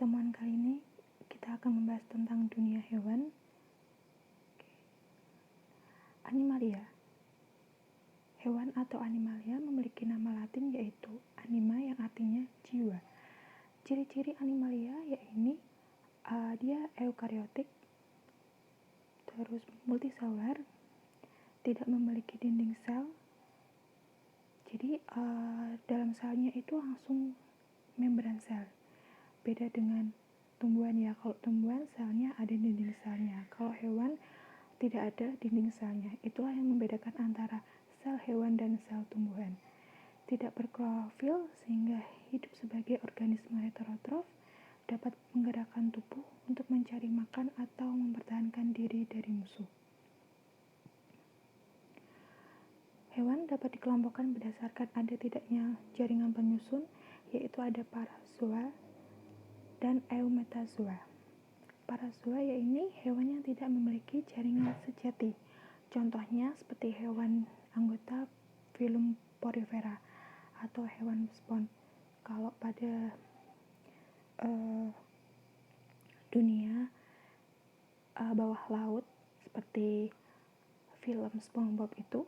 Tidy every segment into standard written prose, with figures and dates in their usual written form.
pertemuan kali ini kita akan membahas tentang dunia hewan. Animalia. Hewan atau animalia memiliki nama latin yaitu anima yang artinya jiwa. Ciri-ciri animalia yaitu dia eukariotik, terus multiselular, tidak memiliki dinding sel. Jadi dalam selnya itu langsung membran sel. Beda dengan tumbuhan ya, kalau tumbuhan selnya ada dinding selnya, kalau hewan tidak ada dinding selnya. Itulah yang membedakan antara sel hewan dan sel tumbuhan. Tidak berklorofil sehingga hidup sebagai organisme heterotrof, dapat menggerakkan tubuh untuk mencari makan atau mempertahankan diri dari musuh. Hewan dapat dikelompokkan berdasarkan ada tidaknya jaringan penyusun, yaitu ada parazoa dan eumetazoa. Parazoa yaitu hewan yang tidak memiliki jaringan sejati. Contohnya seperti hewan anggota filum Porifera atau hewan spons. Kalau pada dunia bawah laut seperti film SpongeBob itu,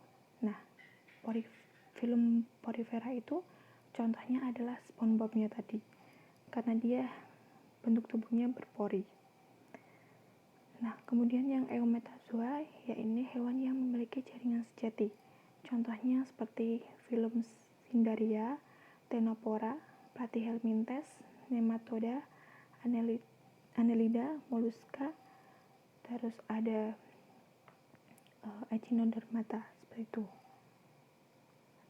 film Porifera itu contohnya adalah SpongeBob-nya tadi, karena dia bentuk tubuhnya berpori. Kemudian yang eumetazoa yaitu hewan yang memiliki jaringan sejati. Contohnya seperti film Cnidaria, Ctenophora, Platyhelminthes, Nematoda, Annelida, Mollusca, terus ada Echinodermata seperti itu.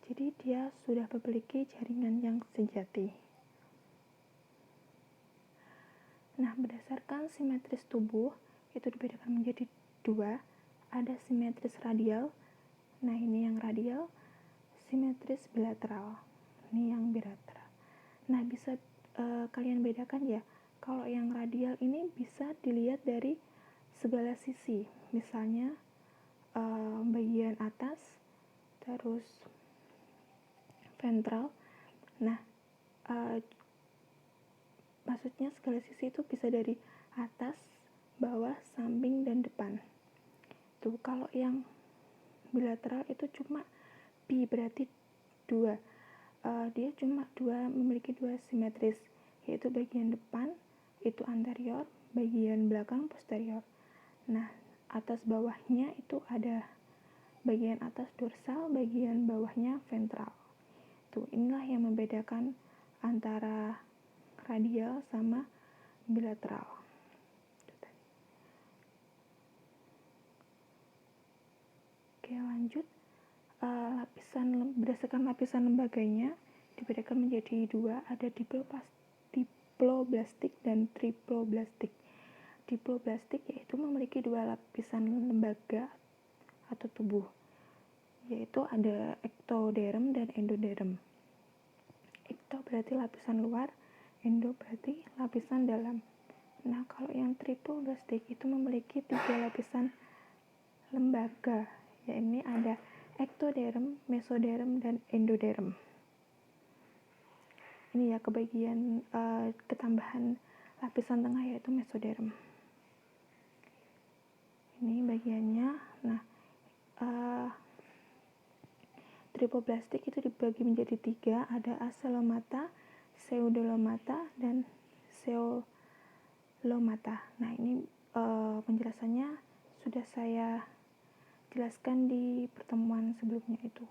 Jadi dia sudah memiliki jaringan yang sejati. Berdasarkan simetris tubuh itu dibedakan menjadi dua. Ada simetris radial. Ini yang radial. Simetris bilateral. Ini yang bilateral. Bisa kalian bedakan ya. Kalau yang radial ini bisa dilihat dari segala sisi. Misalnya bagian atas, terus ventral. Maksudnya segala sisi itu bisa dari atas, bawah, samping, dan depan. Kalau yang bilateral itu cuma bi, berarti dua. Dia cuma memiliki dua simetris, yaitu bagian depan itu anterior, bagian belakang posterior. Atas bawahnya itu ada bagian atas dorsal, bagian bawahnya ventral. Inilah yang membedakan antara radial sama bilateral. Oke, lanjut. Berdasarkan lapisan lembaganya dibedakan menjadi dua, ada diploblastik dan triploblastik. Diploblastik yaitu memiliki dua lapisan lembaga atau tubuh, yaitu ada ektoderm dan endoderm. Ekto berarti lapisan luar, endo berarti lapisan dalam. Kalau yang triploblastik itu memiliki tiga lapisan lembaga, yaitu ada ektoderm, mesoderm, dan endoderm. Ini ya kebagian ketambahan lapisan tengah yaitu mesoderm. Ini bagiannya. Triploblastik itu dibagi menjadi tiga, ada acelomata, pseudolomata, dan ceolomata. Ini penjelasannya sudah saya jelaskan di pertemuan sebelumnya itu.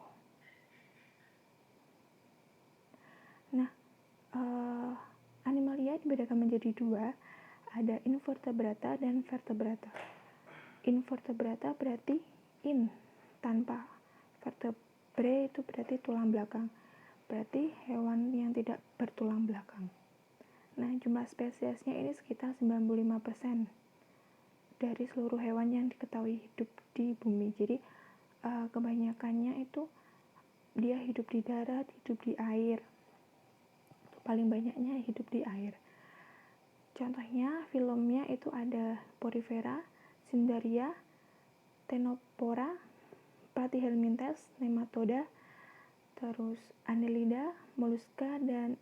Animalia dibedakan menjadi dua, ada invertebrata dan vertebrata. Invertebrata berarti tanpa, vertebrae itu berarti tulang belakang, berarti hewan yang tidak bertulang belakang. Jumlah spesiesnya ini sekitar 95% dari seluruh hewan yang diketahui hidup di bumi. Jadi kebanyakannya itu dia hidup di darat, hidup di air. Paling banyaknya hidup di air. Contohnya filmnya itu ada Porifera, Cnidaria, Ctenophora, Platyhelminthes, Nematoda, terus Annelida, Mollusca, dan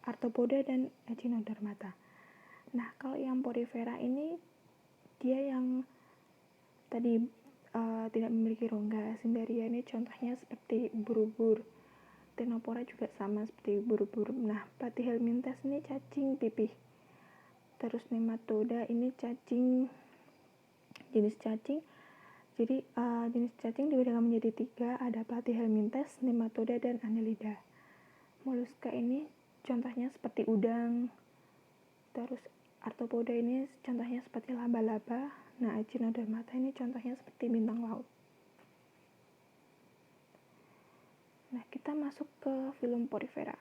Arthropoda dan Echinodermata. Nah, kalau yang porifera ini dia yang tadi tidak memiliki rongga. Cnidaria ini contohnya seperti ubur-ubur. Ctenophora juga sama seperti ubur-ubur. Nah, Platyhelminthes ini cacing pipih. Terus nematoda ini cacing, jenis cacing. Jadi jenis cacing dibedakan menjadi 3, ada Platyhelminthes, nematoda, dan Annelida. Moluska ini contohnya seperti udang. Terus Arthropoda ini contohnya seperti laba-laba. Nah, Echinodermata ini contohnya seperti bintang laut. Nah, kita masuk ke filum porifera.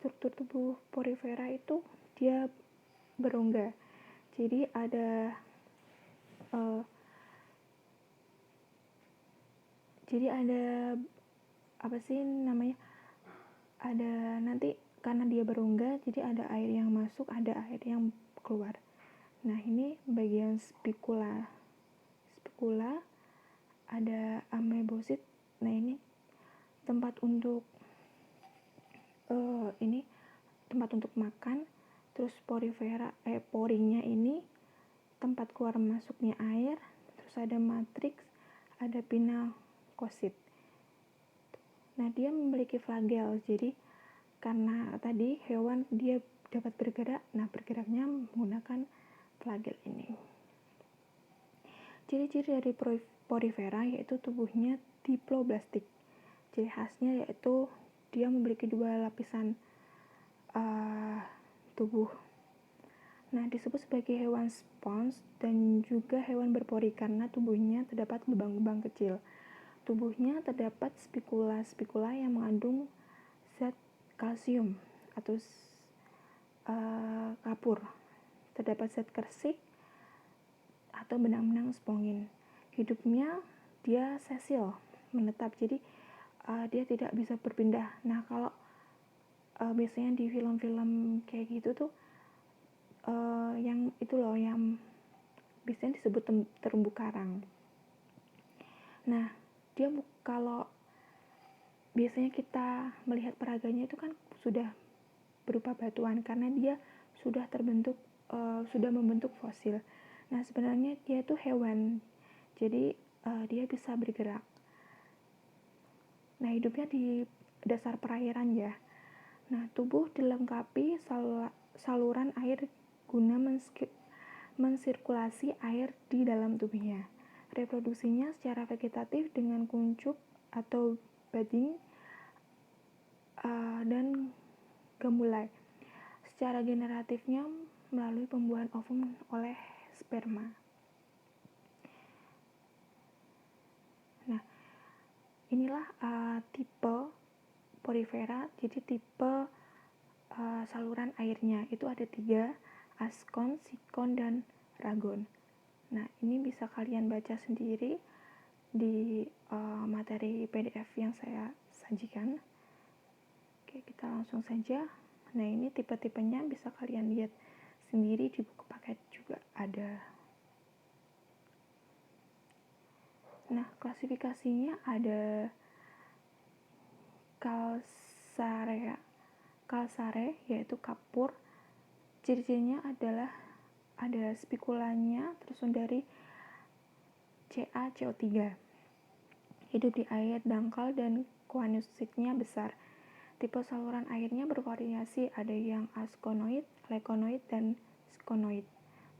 Struktur tubuh porifera itu dia berongga. Jadi ada apa sih namanya? Ada nanti karena dia berongga, jadi ada air yang masuk, ada air yang keluar. Nah, ini bagian spikula ada amebosit. Nah, ini tempat untuk tempat untuk makan. Terus poringnya ini tempat keluar masuknya air. Terus ada matriks, ada pinakosit. Nah, dia memiliki flagel. Jadi karena tadi hewan dia dapat bergerak, nah bergeraknya menggunakan flagel ini. Ciri-ciri dari porifera yaitu tubuhnya diploblastik. Ciri khasnya yaitu dia memiliki 2 lapisan tubuh. Nah, disebut sebagai hewan spons dan juga hewan berpori karena tubuhnya terdapat lubang-lubang kecil. Tubuhnya terdapat spikula yang mengandung zat kalsium atau kapur. Terdapat zat kersik atau benang-benang spongin. Hidupnya dia sesil, menetap. Jadi dia tidak bisa berpindah. Nah, kalau biasanya di film-film kayak gitu tuh yang itu loh yang biasanya disebut terumbu karang. Nah, dia kalau biasanya kita melihat peraganya itu kan sudah berupa batuan karena dia sudah membentuk fosil. Nah, sebenarnya dia itu hewan, jadi dia bisa bergerak. Nah, hidupnya di dasar perairan ya. Nah, tubuh dilengkapi saluran air guna mensirkulasi air di dalam tubuhnya. Reproduksinya secara vegetatif dengan kuncup atau budding dan gemulai. Secara generatifnya melalui pembuahan ovum oleh sperma. Nah, inilah tipe porifera. Jadi tipe saluran airnya itu ada 3, askon, sikon, dan ragon. Nah, ini bisa kalian baca sendiri di materi PDF yang saya sajikan. Oke, kita langsung saja. Nah, ini tipe-tipenya bisa kalian lihat sendiri di buku paket juga ada. Nah, klasifikasinya ada Calcare yaitu kapur. Ciri-cirinya adalah ada spikulanya tersusun dari CaCO3. Hidup di air dangkal dan koanusitnya besar. Tipe saluran airnya bervariasi, ada yang askonoid, lekonoid, dan sikonoid.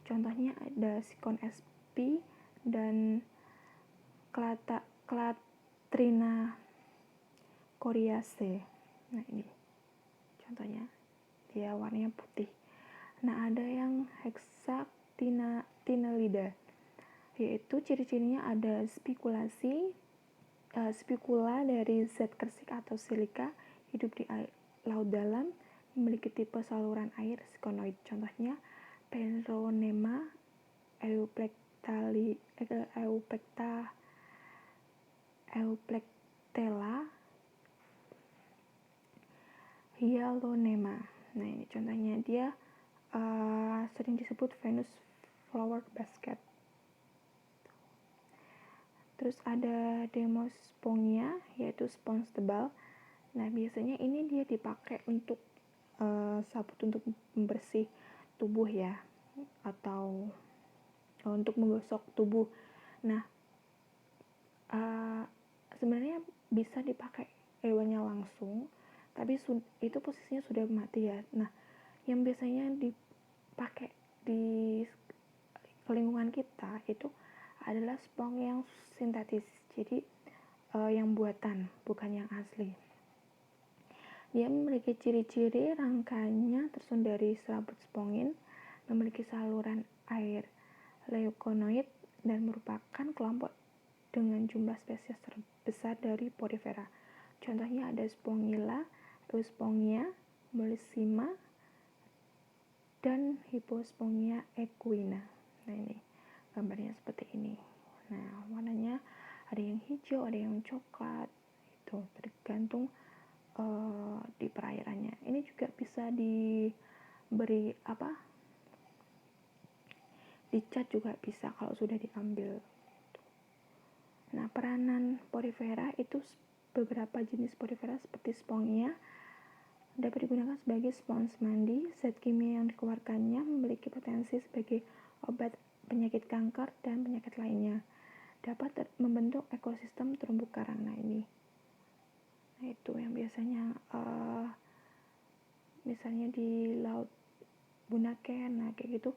Contohnya ada sikon sp dan Clatrina coriaceae. Nah, ini contohnya, dia warnanya putih. Nah, ada yang hexactinellida, yaitu ciri-cirinya ada spikula dari zat kersik atau silika, hidup di laut dalam, memiliki tipe saluran air sikonoid. Contohnya Peronema euplectella, Hyalonema. Nah, ini contohnya, dia sering disebut Venus flower basket. Terus ada Demospongia, yaitu spons tebal. Nah, biasanya ini dia dipakai untuk sabut untuk membersih tubuh ya. untuk menggosok tubuh. Nah, sebenarnya bisa dipakai hewannya langsung, tapi itu posisinya sudah mati ya. Nah, yang biasanya dipakai di lingkungan kita itu adalah spons yang sintetis, jadi yang buatan, bukan yang asli. Dia memiliki ciri-ciri rangkanya tersusun dari serabut spongin, memiliki saluran air leukonoid, dan merupakan kelompok dengan jumlah spesies terbesar dari Porifera. Contohnya ada Spongilla, Euspongia, Molissima, dan Hippospongia equina. Nah, ini gambarnya seperti ini. Nah, warnanya ada yang hijau, ada yang coklat, itu tergantung di perairannya. Ini juga bisa diberi dicat juga bisa kalau sudah diambil. Nah, peranan Porifera itu beberapa jenis Porifera seperti Spongia dapat digunakan sebagai spons mandi. Zat kimia yang dikeluarkannya memiliki potensi sebagai obat penyakit kanker dan penyakit lainnya. Dapat membentuk ekosistem terumbu karang. Nah, ini. Nah, itu yang biasanya misalnya di laut Bunaken, nah kayak gitu,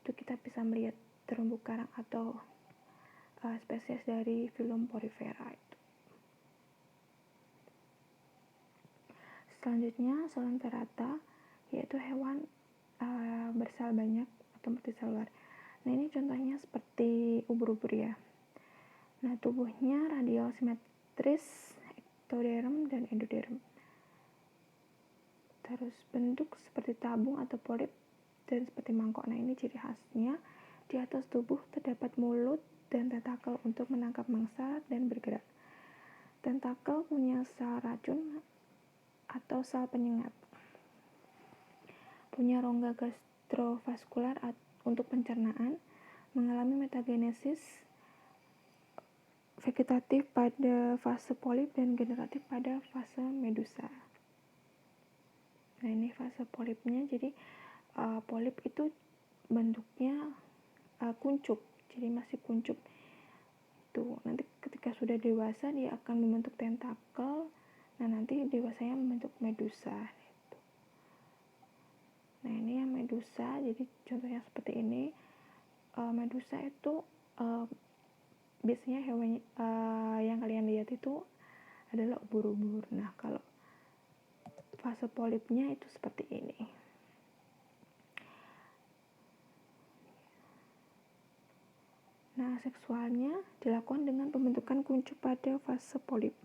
itu kita bisa melihat terumbu karang atau spesies dari filum Porifera itu. Selanjutnya Coelenterata, yaitu hewan bersel banyak atau multiselular. Nah, ini contohnya seperti ubur-ubur ya. Nah, tubuhnya radial simetris, ektoderm dan endoderm. Terus bentuk seperti tabung atau polip dan seperti mangkok. Nah, ini ciri khasnya. Di atas tubuh terdapat mulut dan tentakel untuk menangkap mangsa dan bergerak. Tentakel punya sel racun atau sel penyengat. Punya rongga gastrovaskular untuk pencernaan. Mengalami metagenesis vegetatif pada fase polip dan generatif pada fase medusa. Nah, ini fase polipnya. Jadi polip itu bentuknya kuncup, jadi masih kuncup. Tuh, nanti ketika sudah dewasa dia akan membentuk tentakel. Nah, nanti dewasanya membentuk medusa. Gitu. Nah, ini yang medusa. Jadi contohnya seperti ini. Medusa itu biasanya hewan yang kalian lihat itu adalah ubur-ubur. Nah, kalau fase polipnya itu seperti ini. Nah, seksualnya dilakukan dengan pembentukan kuncup pada fase polip.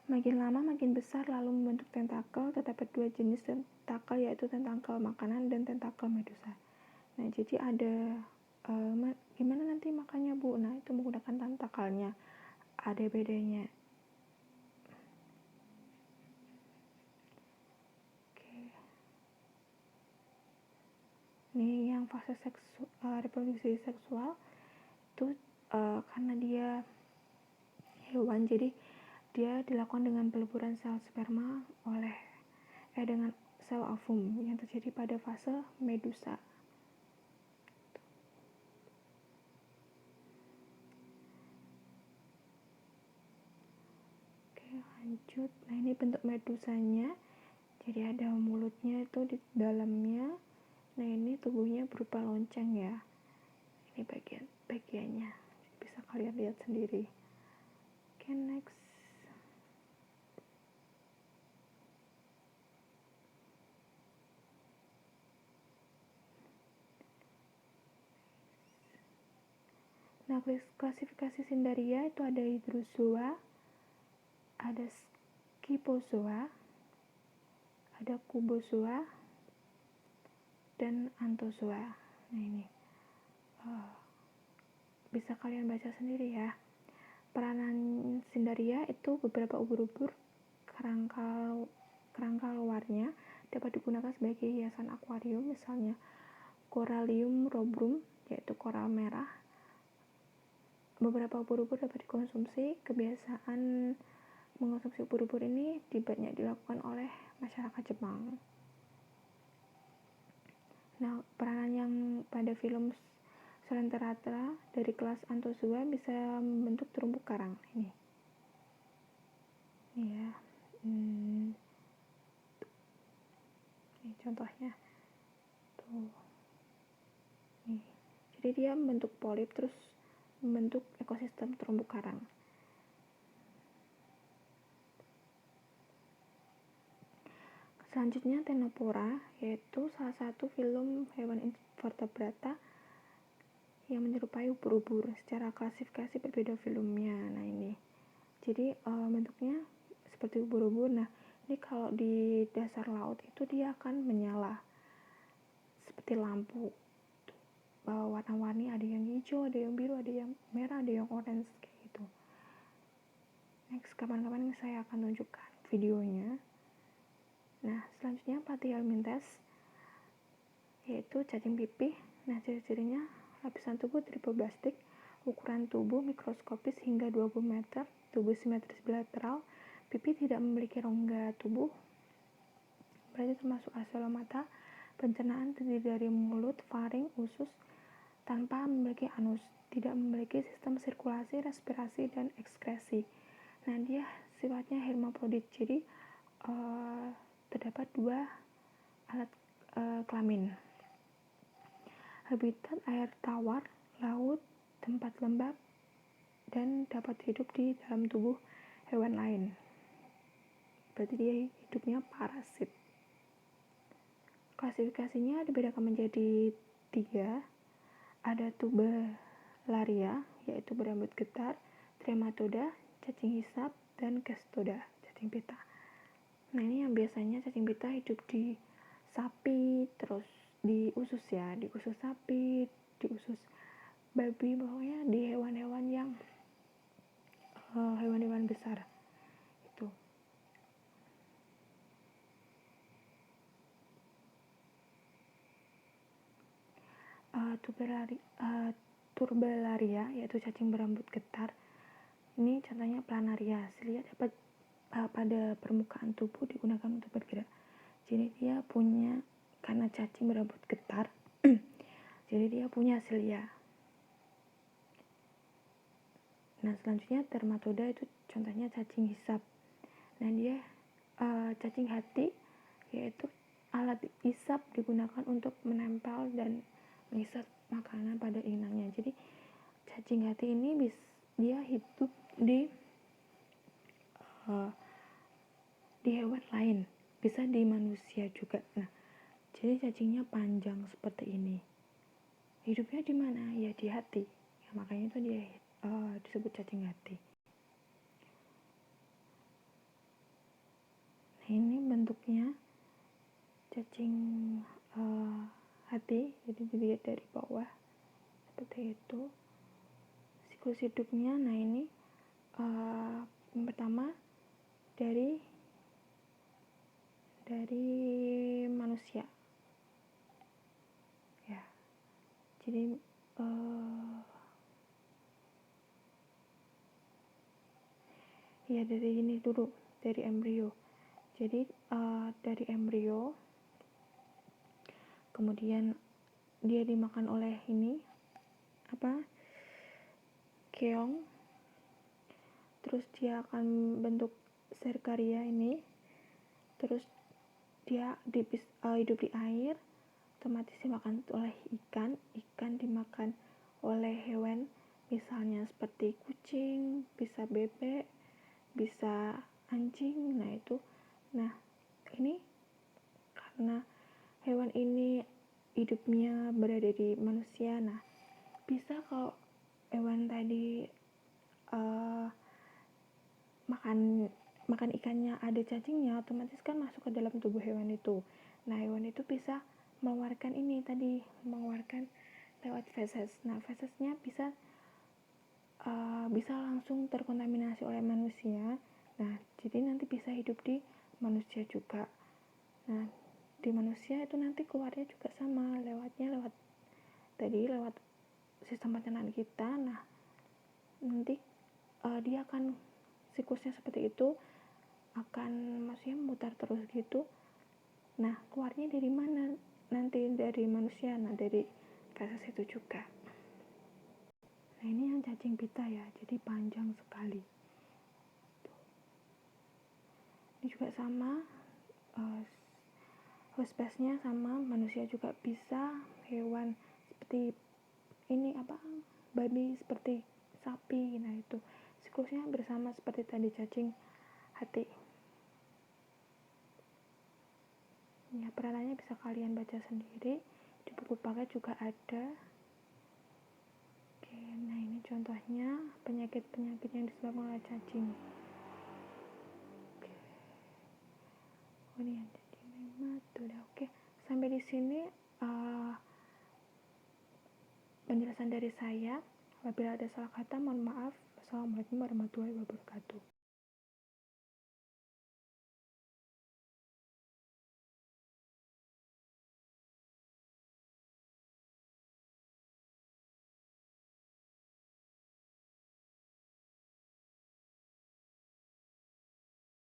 Makin lama makin besar lalu membentuk tentakel. Terdapat dua jenis tentakel, yaitu tentakel makanan dan tentakel medusa. Nah, jadi ada gimana nanti makannya, Bu? Nah, itu menggunakan tentakelnya. Ada bedanya. Oke. Ini yang fase reproduksi seksual itu karena dia hewan, jadi dia dilakukan dengan peleburan sel sperma dengan sel ovum yang terjadi pada fase medusa. Oke, lanjut. Nah, ini bentuk medusanya. Jadi ada mulutnya itu di dalamnya. Nah, ini tubuhnya berupa lonceng ya. Ini bagiannya. Bisa kalian lihat sendiri. Oke, next. Nah, klasifikasi Cnidaria itu ada Hydrozoa, ada Scyphozoa, ada Cubozoa, dan Anthozoa. Nah, ini bisa kalian baca sendiri ya. Peranan Cnidaria itu beberapa ubur-ubur kerangka luarnya dapat digunakan sebagai hiasan akuarium, misalnya Corallium rubrum, yaitu koral merah. Beberapa ubur-ubur dapat dikonsumsi. Kebiasaan mengonsumsi ubur-ubur ini banyak dilakukan oleh masyarakat Jepang. Nah, peranan yang pada film Salanterata dari kelas Anthozoa bisa membentuk terumbu karang. Ini ya. Ini contohnya tuh. Nih. Jadi dia membentuk polip terus membentuk ekosistem terumbu karang. Selanjutnya Ctenophora, yaitu salah satu filum hewan invertebrata yang menyerupai ubur-ubur. Secara klasifikasi berbeda filumnya. Nah ini, jadi bentuknya seperti ubur-ubur. Nah ini kalau di dasar laut itu dia akan menyala seperti lampu. Warna-warni, ada yang hijau, ada yang biru, ada yang merah, ada yang orange kayak gitu. Next, kapan-kapan saya akan tunjukkan videonya. Nah, selanjutnya Platyhelminthes, yaitu cacing pipih. Nah, ciri-cirinya lapisan tubuh tripoblastik, ukuran tubuh mikroskopis hingga 20 meter, tubuh simetris bilateral, pipih tidak memiliki rongga tubuh, berarti termasuk aselomata. Pencernaan terdiri dari mulut, faring, usus, tanpa memiliki anus, tidak memiliki sistem sirkulasi, respirasi, dan ekskresi. Nah, dia sifatnya hermaprodit, jadi terdapat 2 alat kelamin. Habitat air tawar, laut, tempat lembab, dan dapat hidup di dalam tubuh hewan lain. Berarti dia hidupnya parasit. Klasifikasinya dibedakan menjadi 3. Ada Tubularia, yaitu berambut getar, Trematoda, cacing hisap, dan Cestoda, cacing pita. Nah ini yang biasanya cacing pita hidup di sapi, terus di usus ya, di usus sapi, di usus babi, pokoknya di hewan-hewan yang hewan-hewan besar itu. Turbalaria, yaitu cacing berambut getar. Ini contohnya planaria. Cilia dapat pada permukaan tubuh digunakan untuk bergerak. Jadi dia punya, karena cacing berambut getar, jadi dia punya cilia. Nah selanjutnya Dermatoda, itu contohnya cacing hisap. Nah dia cacing hati, yaitu alat hisap digunakan untuk menempel dan menghisap makanan pada inangnya. Jadi cacing hati ini dia hidup di hewan lain, bisa di manusia juga. Nah jadi cacingnya panjang seperti ini. Hidupnya di mana? Ya di hati. Ya, makanya itu dia disebut cacing hati. Nah ini bentuknya cacing hati, jadi dilihat dari bawah seperti itu. Siklus hidupnya, nah ini yang pertama dari manusia ya. Jadi ya dari ini dulu, dari embrio. Jadi dari embrio, kemudian dia dimakan oleh ini keong, terus dia akan bentuk serkaria ini, terus dia hidup di air, otomatis dimakan oleh ikan dimakan oleh hewan, misalnya seperti kucing, bisa bebek, bisa anjing. Nah ini karena hewan ini hidupnya berada di manusia. Nah bisa kalau hewan tadi makan ikannya ada cacingnya, otomatis kan masuk ke dalam tubuh hewan itu. Nah hewan itu bisa mengeluarkan lewat feses. Nah fesesnya bisa langsung terkontaminasi oleh manusia. Nah jadi nanti bisa hidup di manusia juga. Nah di manusia itu nanti keluarnya juga sama, lewat sistem pencernaan kita. Nah nanti dia akan siklusnya seperti itu, akan maksudnya memutar terus gitu. Nah keluarnya dari mana? Nanti dari manusia, nah dari feses itu juga. Nah, ini yang cacing pita ya, jadi panjang sekali. Ini juga sama, host space-nya sama, manusia juga bisa, hewan seperti ini babi, seperti sapi. Nah, itu siklusnya bersama seperti tadi cacing hati. Ya, peranannya bisa kalian baca sendiri, di buku paket juga ada. Oke, nah ini contohnya penyakit-penyakit yang disebabkan oleh cacing. Oke. Oh, ini yang jadi nematoda. Oke, sampai di sini penjelasan dari saya. Apabila ada salah kata, mohon maaf. Wassalamualaikum warahmatullahi wabarakatuh.